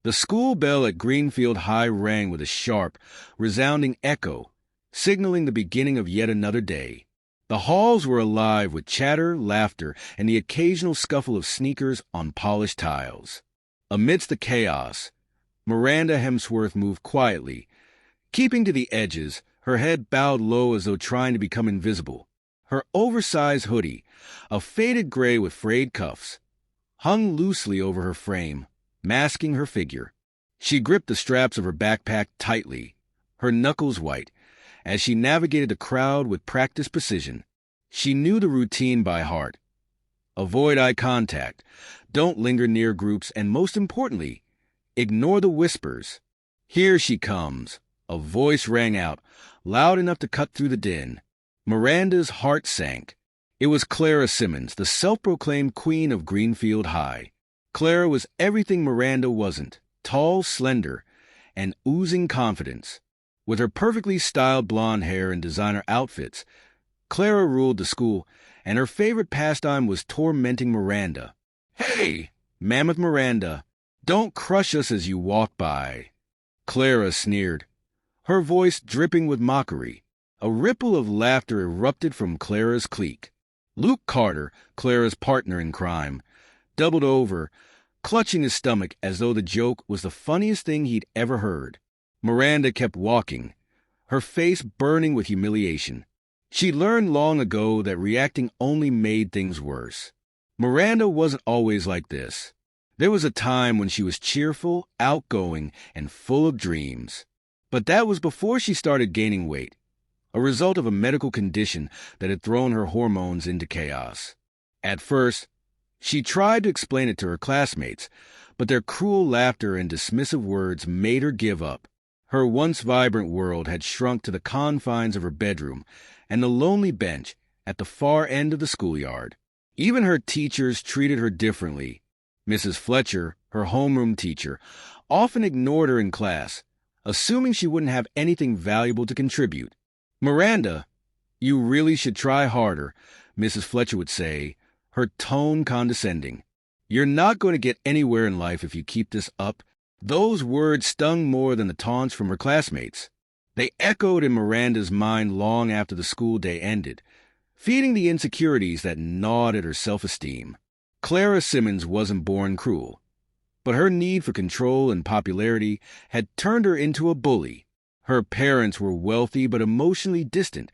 The school bell at Greenfield High rang with a sharp, resounding echo, signaling the beginning of yet another day. The halls were alive with chatter, laughter, and the occasional scuffle of sneakers on polished tiles. Amidst the chaos, Miranda Hemsworth moved quietly, keeping to the edges, her head bowed low as though trying to become invisible. Her oversized hoodie, a faded gray with frayed cuffs, hung loosely over her frame, masking her figure. She gripped the straps of her backpack tightly, her knuckles white, as she navigated the crowd with practiced precision. She knew the routine by heart. Avoid eye contact, don't linger near groups, and most importantly, ignore the whispers. Here she comes. A voice rang out, loud enough to cut through the din. Miranda's heart sank. It was Clara Simmons, the self-proclaimed queen of Greenfield High. Clara was everything Miranda wasn't, tall, slender, and oozing confidence. With her perfectly styled blonde hair and designer outfits, Clara ruled the school, and her favorite pastime was tormenting Miranda. "Hey, Mammoth Miranda, don't crush us as you walk by," Clara sneered, her voice dripping with mockery. A ripple of laughter erupted from Clara's clique. Luke Carter, Clara's partner in crime, doubled over, clutching his stomach as though the joke was the funniest thing he'd ever heard. Miranda kept walking, her face burning with humiliation. She learned long ago that reacting only made things worse. Miranda wasn't always like this. There was a time when she was cheerful, outgoing, and full of dreams. But that was before she started gaining weight, a result of a medical condition that had thrown her hormones into chaos. At first, she tried to explain it to her classmates, but their cruel laughter and dismissive words made her give up. Her once vibrant world had shrunk to the confines of her bedroom and the lonely bench at the far end of the schoolyard. Even her teachers treated her differently. Mrs. Fletcher, her homeroom teacher, often ignored her in class, assuming she wouldn't have anything valuable to contribute. "Miranda, you really should try harder," Mrs. Fletcher would say, her tone condescending. "You're not going to get anywhere in life if you keep this up." Those words stung more than the taunts from her classmates. They echoed in Miranda's mind long after the school day ended, feeding the insecurities that gnawed at her self-esteem. Clara Simmons wasn't born cruel, but her need for control and popularity had turned her into a bully. Her parents were wealthy but emotionally distant,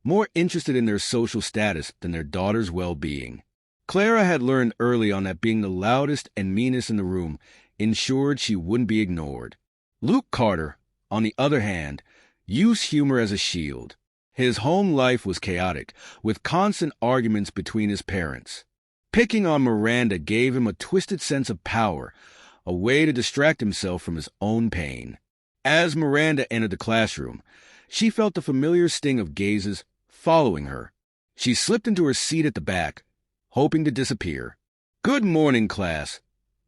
more interested in their social status than their daughter's well-being. Clara had learned early on that being the loudest and meanest in the room ensured she wouldn't be ignored. Luke Carter, on the other hand, used humor as a shield. His home life was chaotic, with constant arguments between his parents. Picking on Miranda gave him a twisted sense of power, a way to distract himself from his own pain. As Miranda entered the classroom, she felt the familiar sting of gazes following her. She slipped into her seat at the back, hoping to disappear. "Good morning, class,"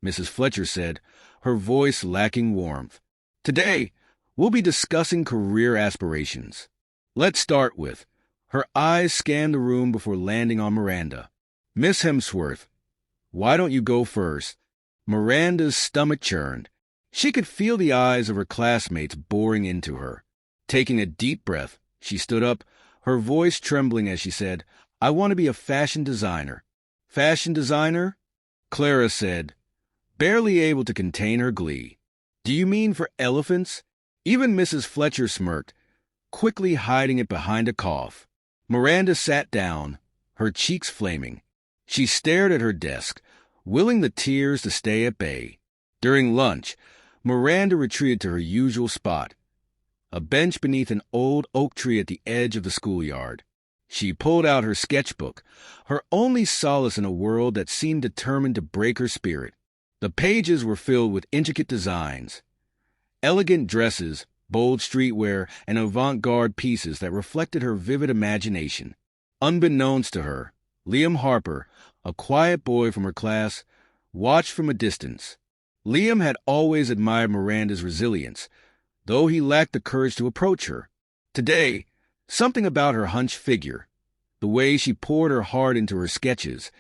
Mrs. Fletcher said, her voice lacking warmth. "Today, we'll be discussing career aspirations. Let's start with..." Her eyes scanned the room before landing on Miranda. "Miss Hemsworth, why don't you go first?" Miranda's stomach churned. She could feel the eyes of her classmates boring into her. Taking a deep breath, she stood up, her voice trembling as she said, "I want to be a fashion designer." "Fashion designer?" Clara said, barely able to contain her glee. "Do you mean for elephants?" Even Mrs. Fletcher smirked, quickly hiding it behind a cough. Miranda sat down, her cheeks flaming. She stared at her desk, willing the tears to stay at bay. During lunch, Miranda retreated to her usual spot, a bench beneath an old oak tree at the edge of the schoolyard. She pulled out her sketchbook, her only solace in a world that seemed determined to break her spirit. The pages were filled with intricate designs, elegant dresses, bold streetwear, and avant-garde pieces that reflected her vivid imagination. Unbeknownst to her, Liam Harper, a quiet boy from her class, watched from a distance. Liam had always admired Miranda's resilience, though he lacked the courage to approach her. Today, something about her hunched figure, the way she poured her heart into her sketches,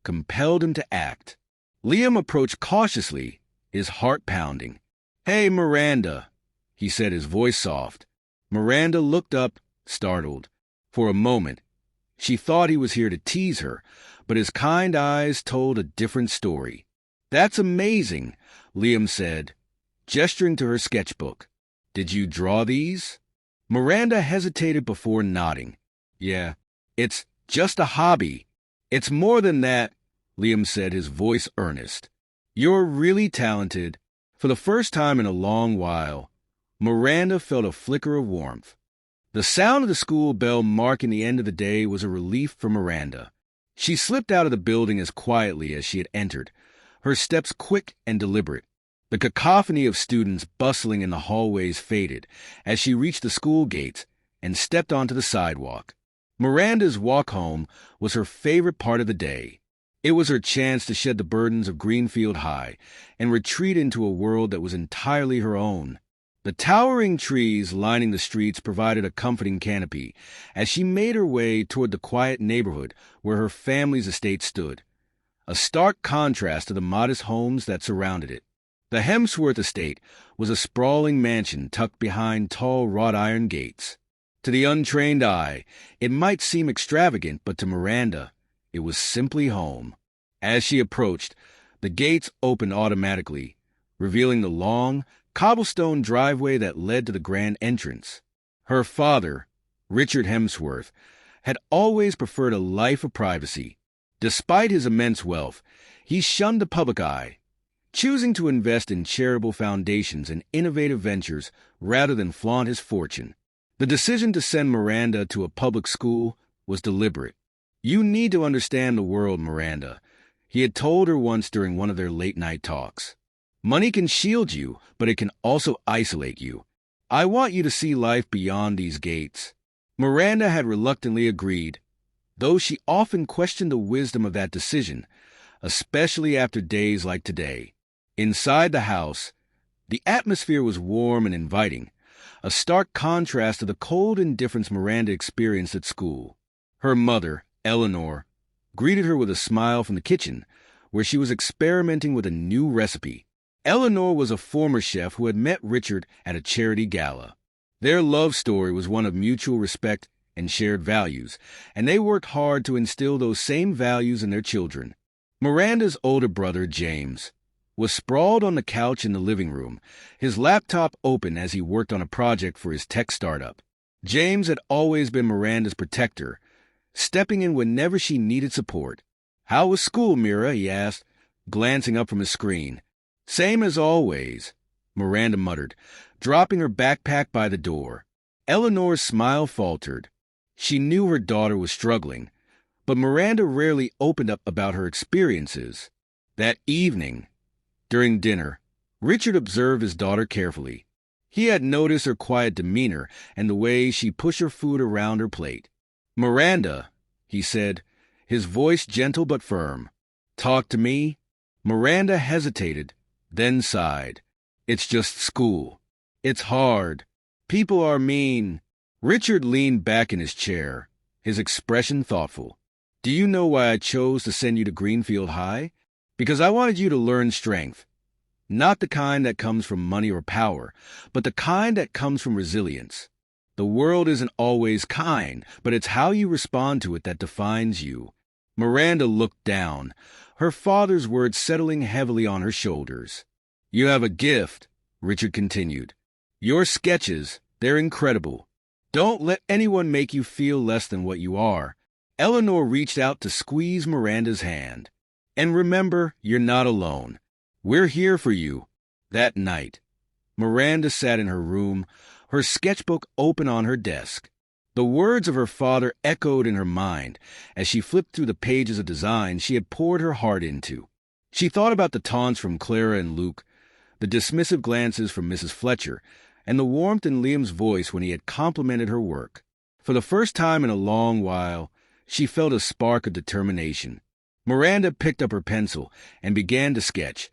compelled him to act. Liam approached cautiously, his heart pounding. "Hey, Miranda," he said, his voice soft. Miranda looked up, startled. For a moment, she thought he was here to tease her, but his kind eyes told a different story. "That's amazing," Liam said, gesturing to her sketchbook. "Did you draw these?" Miranda hesitated before nodding. "Yeah, it's just a hobby." "It's more than that," Liam said, his voice earnest. "You're really talented." For the first time in a long while, Miranda felt a flicker of warmth. The sound of the school bell marking the end of the day was a relief for Miranda. She slipped out of the building as quietly as she had entered, her steps quick and deliberate. The cacophony of students bustling in the hallways faded as she reached the school gates and stepped onto the sidewalk. Miranda's walk home was her favorite part of the day. It was her chance to shed the burdens of Greenfield High and retreat into a world that was entirely her own. The towering trees lining the streets provided a comforting canopy as she made her way toward the quiet neighborhood where her family's estate stood, a stark contrast to the modest homes that surrounded it. The Hemsworth estate was a sprawling mansion tucked behind tall wrought iron gates. To the untrained eye, it might seem extravagant, but to Miranda, it was simply home. As she approached, the gates opened automatically, revealing the long, cobblestone driveway that led to the grand entrance. Her father, Richard Hemsworth, had always preferred a life of privacy. Despite his immense wealth, he shunned the public eye, choosing to invest in charitable foundations and innovative ventures rather than flaunt his fortune. The decision to send Miranda to a public school was deliberate. "You need to understand the world, Miranda," he had told her once during one of their late-night talks. "Money can shield you, but it can also isolate you. I want you to see life beyond these gates." Miranda had reluctantly agreed, though she often questioned the wisdom of that decision, especially after days like today. Inside the house, the atmosphere was warm and inviting, a stark contrast to the cold indifference Miranda experienced at school. Her mother, Eleanor, greeted her with a smile from the kitchen, where she was experimenting with a new recipe. Eleanor was a former chef who had met Richard at a charity gala. Their love story was one of mutual respect and shared values, and they worked hard to instill those same values in their children. Miranda's older brother, James, was sprawled on the couch in the living room, his laptop open as he worked on a project for his tech startup. James had always been Miranda's protector, stepping in whenever she needed support. "How was school, Mira?" he asked, glancing up from his screen. "Same as always," Miranda muttered, dropping her backpack by the door. Eleanor's smile faltered. She knew her daughter was struggling, but Miranda rarely opened up about her experiences. That evening, during dinner, Richard observed his daughter carefully. He had noticed her quiet demeanor and the way she pushed her food around her plate. "Miranda," he said, his voice gentle but firm. "Talk to me?" Miranda hesitated, then sighed. "It's just school. It's hard. People are mean." Richard leaned back in his chair, his expression thoughtful. "Do you know why I chose to send you to Greenfield High? Because I wanted you to learn strength. Not the kind that comes from money or power, but the kind that comes from resilience. The world isn't always kind, but it's how you respond to it that defines you." Miranda looked down, her father's words settling heavily on her shoulders. "You have a gift," Richard continued. "Your sketches, they're incredible. Don't let anyone make you feel less than what you are." Eleanor reached out to squeeze Miranda's hand. "And remember, you're not alone. We're here for you." That night, Miranda sat in her room, her sketchbook open on her desk. The words of her father echoed in her mind as she flipped through the pages of designs she had poured her heart into. She thought about the taunts from Clara and Luke, the dismissive glances from Mrs. Fletcher, and the warmth in Liam's voice when he had complimented her work. For the first time in a long while, she felt a spark of determination. Miranda picked up her pencil and began to sketch,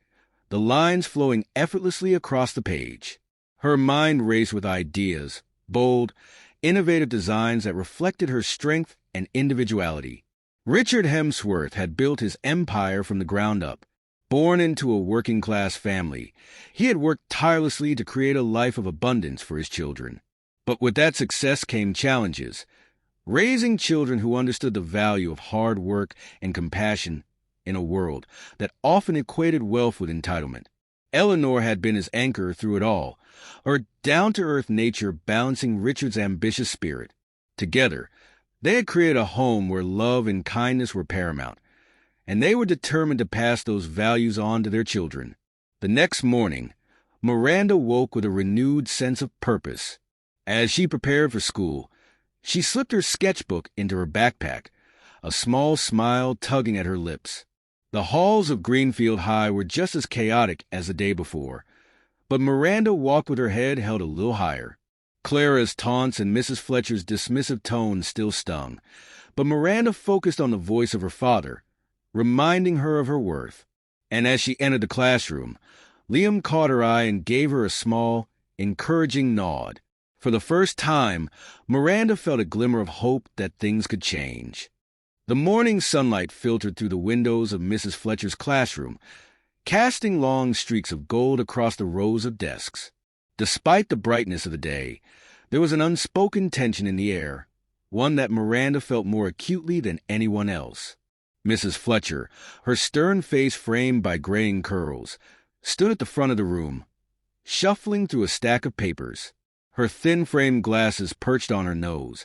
the lines flowing effortlessly across the page. Her mind raced with ideas, bold, innovative designs that reflected her strength and individuality. Richard Hemsworth had built his empire from the ground up, Born into a working-class family, he had worked tirelessly to create a life of abundance for his children. But with that success came challenges. Raising children who understood the value of hard work and compassion in a world that often equated wealth with entitlement. Eleanor had been his anchor through it all, her down-to-earth nature balancing Richard's ambitious spirit. Together, they had created a home where love and kindness were paramount, and they were determined to pass those values on to their children. The next morning, Miranda woke with a renewed sense of purpose. As she prepared for school, she slipped her sketchbook into her backpack, a small smile tugging at her lips. The halls of Greenfield High were just as chaotic as the day before, but Miranda walked with her head held a little higher. Clara's taunts and Mrs. Fletcher's dismissive tone still stung, but Miranda focused on the voice of her father, reminding her of her worth. And as she entered the classroom, Liam caught her eye and gave her a small, encouraging nod. For the first time, Miranda felt a glimmer of hope that things could change. The morning sunlight filtered through the windows of Mrs. Fletcher's classroom, casting long streaks of gold across the rows of desks. Despite the brightness of the day, there was an unspoken tension in the air, one that Miranda felt more acutely than anyone else. Mrs. Fletcher, her stern face framed by graying curls, stood at the front of the room, shuffling through a stack of papers. Her thin-framed glasses perched on her nose,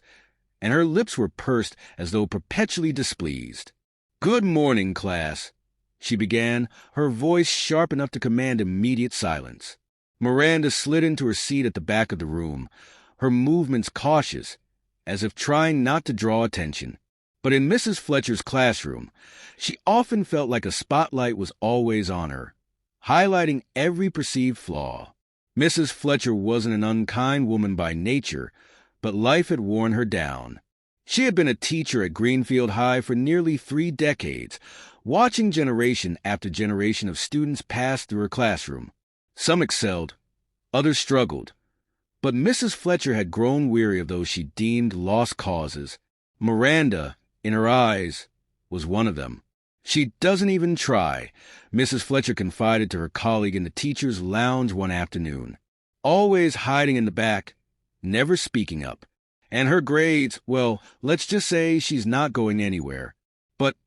and her lips were pursed as though perpetually displeased. "Good morning, class," she began, her voice sharp enough to command immediate silence. Miranda slid into her seat at the back of the room, her movements cautious, as if trying not to draw attention. But in Mrs. Fletcher's classroom, she often felt like a spotlight was always on her, highlighting every perceived flaw. Mrs. Fletcher wasn't an unkind woman by nature, but life had worn her down. She had been a teacher at Greenfield High for nearly 3 decades, watching generation after generation of students pass through her classroom. Some excelled, others struggled, but Mrs. Fletcher had grown weary of those she deemed lost causes. Miranda, in her eyes, was one of them. "She doesn't even try," Mrs. Fletcher confided to her colleague in the teacher's lounge one afternoon. "Always hiding in the back, never speaking up. And her grades, well, let's just say she's not going anywhere." But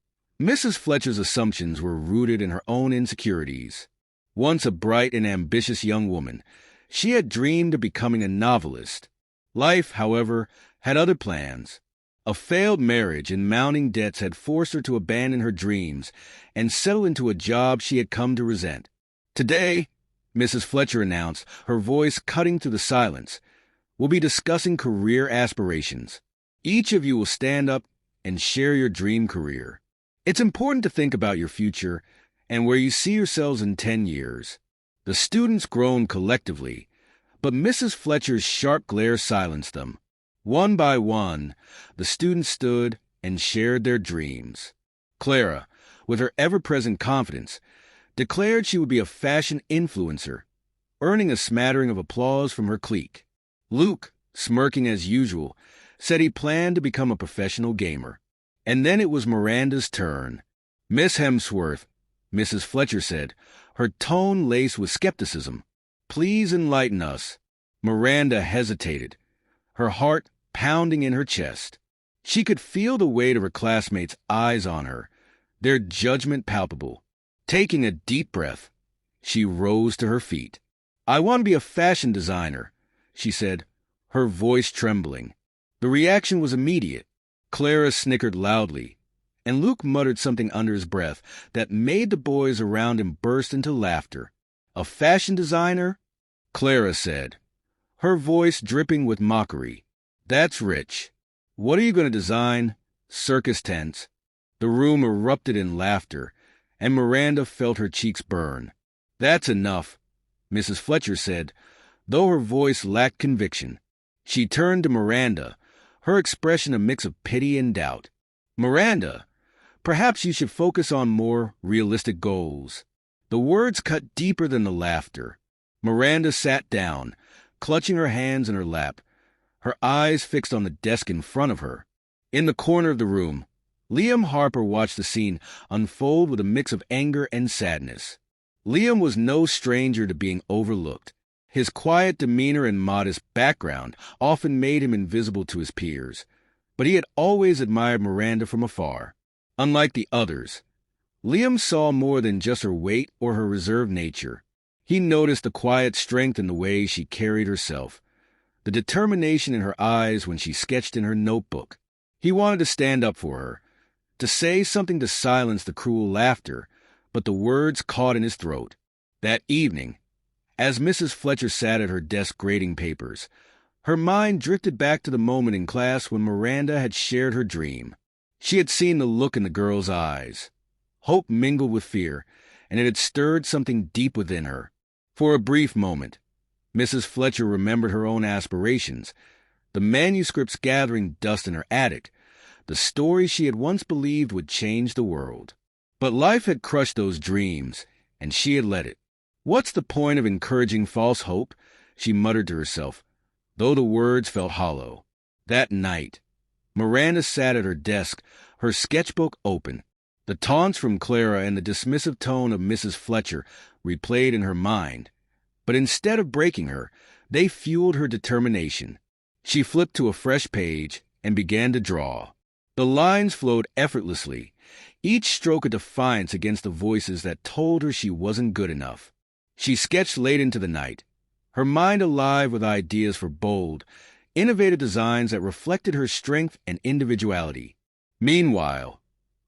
Mrs. Fletcher's assumptions were rooted in her own insecurities. Once a bright and ambitious young woman, she had dreamed of becoming a novelist. Life, however, had other plans. A failed marriage and mounting debts had forced her to abandon her dreams and settle into a job she had come to resent. "Today," Mrs. Fletcher announced, her voice cutting through the silence, "we'll be discussing career aspirations. Each of you will stand up and share your dream career. It's important to think about your future and where you see yourselves in 10 years. The students groaned collectively, but Mrs. Fletcher's sharp glare silenced them. One by one, the students stood and shared their dreams. Clara, with her ever-present confidence, declared she would be a fashion influencer, earning a smattering of applause from her clique. Luke, smirking as usual, said he planned to become a professional gamer. And then it was Miranda's turn. "Miss Hemsworth," Mrs. Fletcher said, her tone laced with skepticism, "please enlighten us." Miranda hesitated, her heart pounding in her chest. She could feel the weight of her classmates' eyes on her, their judgment palpable. Taking a deep breath, she rose to her feet. "I want to be a fashion designer," she said, her voice trembling. The reaction was immediate. Clara snickered loudly, and Luke muttered something under his breath that made the boys around him burst into laughter. "A fashion designer?" Clara said, her voice dripping with mockery. "That's rich. What are you going to design? Circus tents?" The room erupted in laughter, and Miranda felt her cheeks burn. "That's enough," Mrs. Fletcher said, though her voice lacked conviction. She turned to Miranda, her expression a mix of pity and doubt. "Miranda, perhaps you should focus on more realistic goals." The words cut deeper than the laughter. Miranda sat down, clutching her hands in her lap, her eyes fixed on the desk in front of her. In the corner of the room, Liam Harper watched the scene unfold with a mix of anger and sadness. Liam was no stranger to being overlooked. His quiet demeanor and modest background often made him invisible to his peers, but he had always admired Miranda from afar. Unlike the others, Liam saw more than just her weight or her reserved nature. He noticed the quiet strength in the way she carried herself, the determination in her eyes when she sketched in her notebook. He wanted to stand up for her, to say something to silence the cruel laughter, but the words caught in his throat. That evening, as Mrs. Fletcher sat at her desk grading papers, her mind drifted back to the moment in class when Miranda had shared her dream. She had seen the look in the girl's eyes. Hope mingled with fear, and it had stirred something deep within her. For a brief moment, Mrs. Fletcher remembered her own aspirations, the manuscripts gathering dust in her attic, the story she had once believed would change the world. But life had crushed those dreams, and she had let it. "What's the point of encouraging false hope?" she muttered to herself, though the words felt hollow. That night, Miranda sat at her desk, her sketchbook open. The taunts from Clara and the dismissive tone of Mrs. Fletcher replayed in her mind, but instead of breaking her, they fueled her determination. She flipped to a fresh page and began to draw. The lines flowed effortlessly, each stroke a defiance against the voices that told her she wasn't good enough. She sketched late into the night, her mind alive with ideas for bold, innovative designs that reflected her strength and individuality. Meanwhile,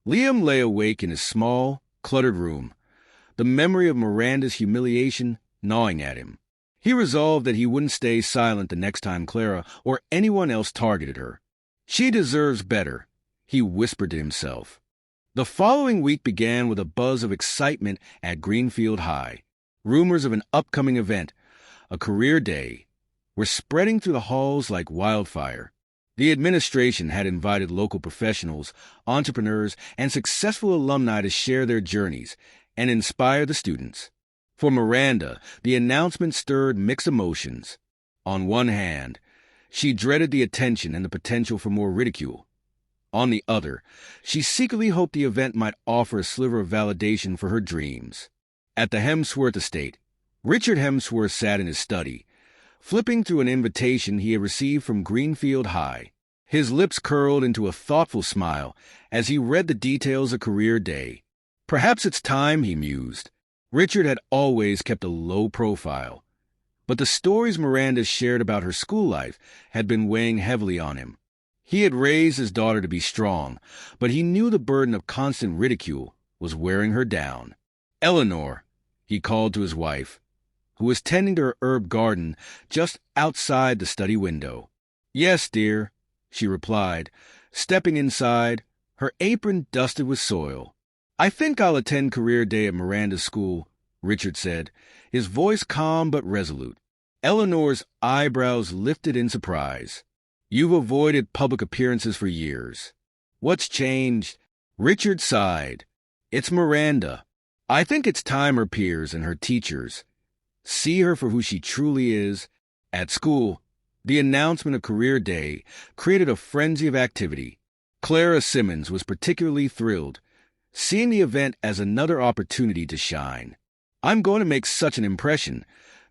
Liam lay awake in his small, cluttered room, the memory of Miranda's humiliation gnawing at him. He resolved that he wouldn't stay silent the next time Clara or anyone else targeted her. "She deserves better," he whispered to himself. The following week began with a buzz of excitement at Greenfield High. Rumors of an upcoming event, a career day, were spreading through the halls like wildfire. The administration had invited local professionals, entrepreneurs, and successful alumni to share their journeys and inspire the students. For Miranda, the announcement stirred mixed emotions. On one hand, she dreaded the attention and the potential for more ridicule. On the other, she secretly hoped the event might offer a sliver of validation for her dreams. At the Hemsworth estate, Richard Hemsworth sat in his study, flipping through an invitation he had received from Greenfield High. His lips curled into a thoughtful smile as he read the details of career day. Perhaps it's time, he mused. Richard had always kept a low profile, but the stories Miranda shared about her school life had been weighing heavily on him. He had raised his daughter to be strong, but he knew the burden of constant ridicule was wearing her down. "Eleanor," he called to his wife, who was tending to her herb garden just outside the study window. "Yes, dear," she replied, stepping inside, her apron dusted with soil. "I think I'll attend career day at Miranda's school," Richard said, his voice calm but resolute. Eleanor's eyebrows lifted in surprise. "You've avoided public appearances for years. What's changed?" Richard sighed. "It's Miranda. I think it's time her peers and her teachers see her for who she truly is." At school, the announcement of career day created a frenzy of activity. Clara Simmons was particularly thrilled, seeing the event as another opportunity to shine. "I'm going to make such an impression,"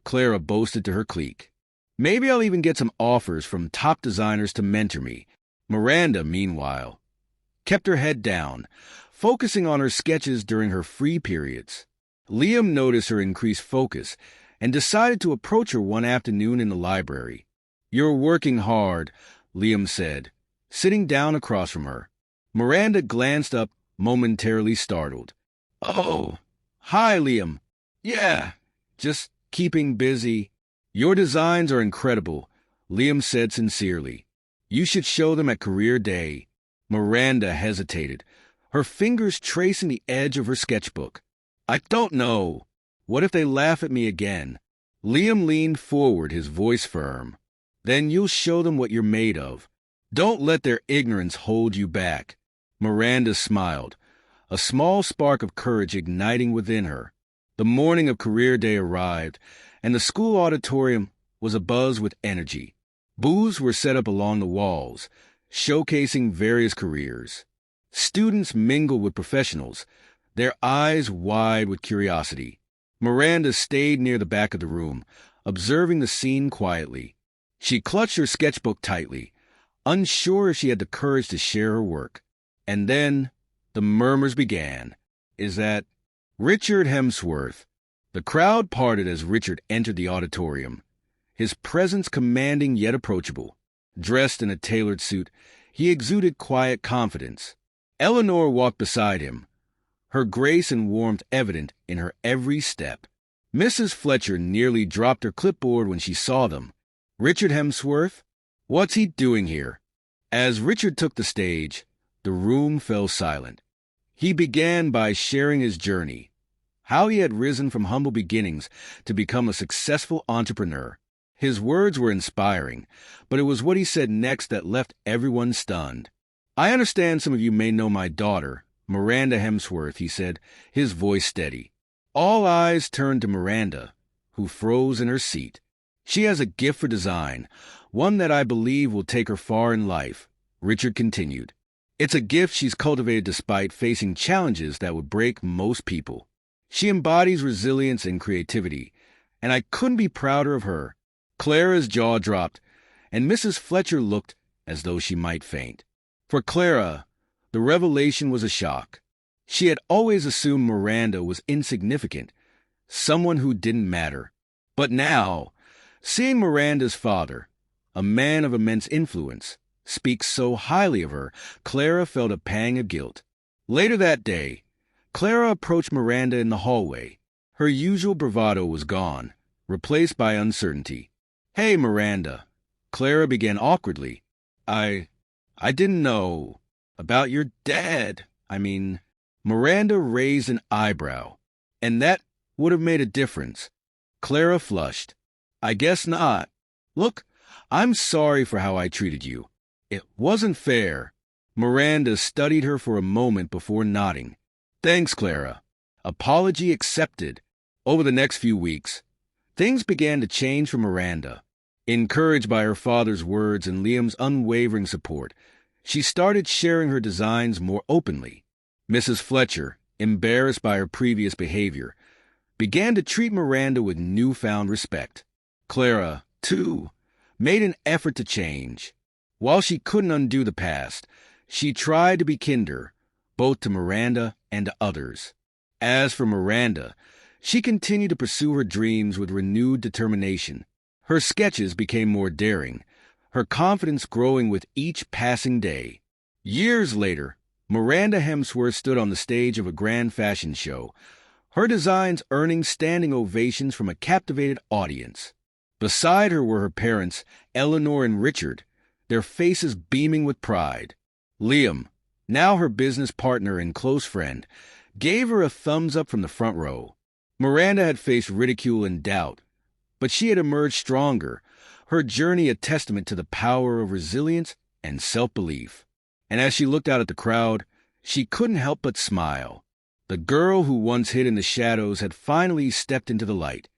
Clara boasted to her clique. "Maybe I'll even get some offers from top designers to mentor me." Miranda, meanwhile, kept her head down, focusing on her sketches during her free periods. Liam noticed her increased focus and decided to approach her one afternoon in the library. "You're working hard," Liam said, sitting down across from her. Miranda glanced up, momentarily startled. "Oh, hi, Liam. Yeah, just keeping busy." "Your designs are incredible," Liam said sincerely. "You should show them at career day." Miranda hesitated, her fingers tracing the edge of her sketchbook. "I don't know. What if they laugh at me again?" Liam leaned forward, his voice firm. "Then you'll show them what you're made of. Don't let their ignorance hold you back." Miranda smiled, a small spark of courage igniting within her. The morning of career day arrived, and the school auditorium was abuzz with energy. Booths were set up along the walls, showcasing various careers. Students mingled with professionals, their eyes wide with curiosity. Miranda stayed near the back of the room, observing the scene quietly. She clutched her sketchbook tightly, unsure if she had the courage to share her work. And then the murmurs began. Is that Richard Hemsworth? The crowd parted as Richard entered the auditorium, his presence commanding yet approachable. Dressed in a tailored suit, he exuded quiet confidence. Eleanor walked beside him, her grace and warmth evident in her every step. Mrs. Fletcher nearly dropped her clipboard when she saw them. Richard Hemsworth? What's he doing here? As Richard took the stage, the room fell silent. He began by sharing his journey, how he had risen from humble beginnings to become a successful entrepreneur. His words were inspiring, but it was what he said next that left everyone stunned. I understand some of you may know my daughter, Miranda Hemsworth, he said, his voice steady. All eyes turned to Miranda, who froze in her seat. She has a gift for design, one that I believe will take her far in life, Richard continued. It's a gift she's cultivated despite facing challenges that would break most people. She embodies resilience and creativity, and I couldn't be prouder of her. Clara's jaw dropped, and Mrs. Fletcher looked as though she might faint. For Clara, the revelation was a shock. She had always assumed Miranda was insignificant, someone who didn't matter. But now, seeing Miranda's father, a man of immense influence, speak so highly of her, Clara felt a pang of guilt. Later that day, Clara approached Miranda in the hallway. Her usual bravado was gone, replaced by uncertainty. Hey, Miranda, Clara began awkwardly. I didn't know about your dad. Miranda raised an eyebrow, and that would have made a difference. Clara flushed. I guess not. Look, I'm sorry for how I treated you. It wasn't fair. Miranda studied her for a moment before nodding. Thanks, Clara. Apology accepted. Over the next few weeks, things began to change for Miranda. Encouraged by her father's words and Liam's unwavering support, she started sharing her designs more openly. Mrs. Fletcher, embarrassed by her previous behavior, began to treat Miranda with newfound respect. Clara, too, made an effort to change. While she couldn't undo the past, she tried to be kinder, both to Miranda and to others. As for Miranda, she continued to pursue her dreams with renewed determination. Her sketches became more daring, her confidence growing with each passing day. Years later, Miranda Hemsworth stood on the stage of a grand fashion show, her designs earning standing ovations from a captivated audience. Beside her were her parents, Eleanor and Richard, their faces beaming with pride. Liam, now her business partner and close friend, gave her a thumbs up from the front row. Miranda had faced ridicule and doubt, but she had emerged stronger, her journey a testament to the power of resilience and self-belief. And as she looked out at the crowd, she couldn't help but smile. The girl who once hid in the shadows had finally stepped into the light.